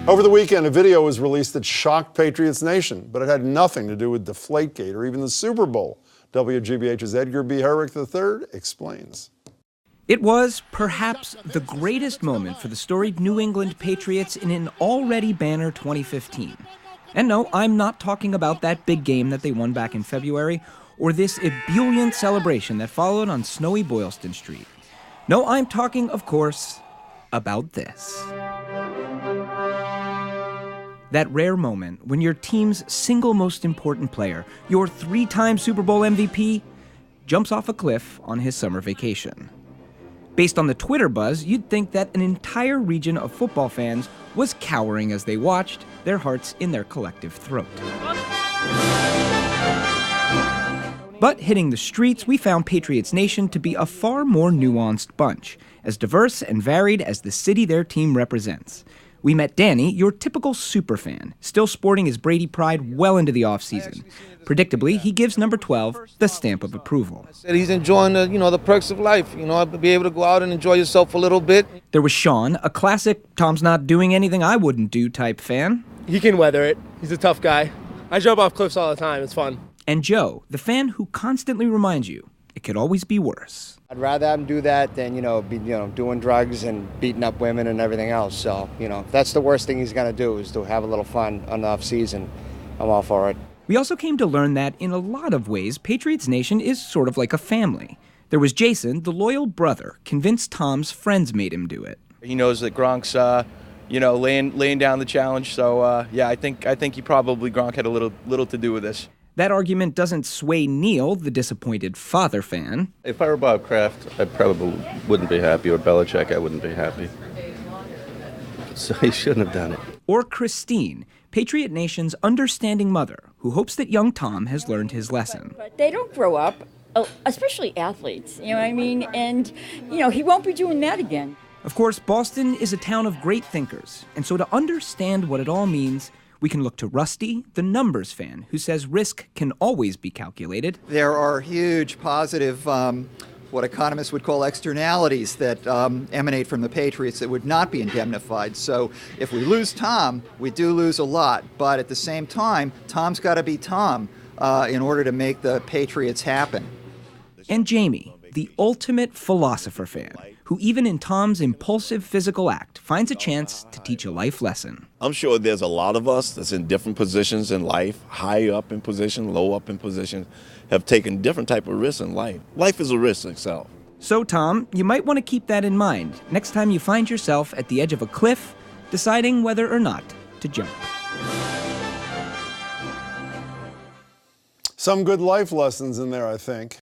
Over the weekend, a video was released that shocked Patriots Nation, but it had nothing to do with Deflategate or even the Super Bowl. WGBH's Edgar B. Herrick III explains. It was perhaps the greatest moment for the storied New England Patriots in an already banner 2015. And no, I'm not talking about that big game that they won back in February, or this ebullient celebration that followed on snowy Boylston Street. No, I'm talking, of course, about this. That rare moment when your team's single most important player, your 3-time Super Bowl MVP, jumps off a cliff on his summer vacation. Based on the Twitter buzz, you'd think that an entire region of football fans was cowering as they watched, their hearts in their collective throat. But hitting the streets, we found Patriots Nation to be a far more nuanced bunch, as diverse and varied as the city their team represents. We met Danny, your typical superfan, still sporting his Brady pride well into the offseason. Predictably, he gives number 12 the stamp of approval. He's enjoying the perks of life, be able to go out and enjoy yourself a little bit. There was Sean, a classic Tom's not doing anything I wouldn't do type fan. He can weather it. He's a tough guy. I jump off cliffs all the time. It's fun. And Joe, the fan who constantly reminds you it could always be worse. I'd rather have him do that than, be doing drugs and beating up women and everything else. So, that's the worst thing he's going to do is to have a little fun on the off season. I'm all for it. We also came to learn that in a lot of ways, Patriots Nation is sort of like a family. There was Jason, the loyal brother, convinced Tom's friends made him do it. He knows that Gronk's, laying down the challenge. So, I think Gronk had a little to do with this. That argument doesn't sway Neil, the disappointed father fan. If I were Bob Kraft, I probably wouldn't be happy, or Belichick, I wouldn't be happy. So he shouldn't have done it. Or Christine, Patriot Nation's understanding mother, who hopes that young Tom has learned his lesson. But they don't grow up, especially athletes, and, he won't be doing that again. Of course, Boston is a town of great thinkers, and so to understand what it all means, we can look to Rusty, the numbers fan, who says risk can always be calculated. There are huge positive, what economists would call externalities that emanate from the Patriots that would not be indemnified. So if we lose Tom, we do lose a lot. But at the same time, Tom's got to be Tom in order to make the Patriots happen. And Jamie, the ultimate philosopher fan, who even in Tom's impulsive physical act finds a chance to teach a life lesson. I'm sure there's a lot of us that's in different positions in life, high up in position, low up in position, have taken different type of risks in life. Life is a risk itself. So, Tom, you might want to keep that in mind next time you find yourself at the edge of a cliff, deciding whether or not to jump. Some good life lessons in there, I think.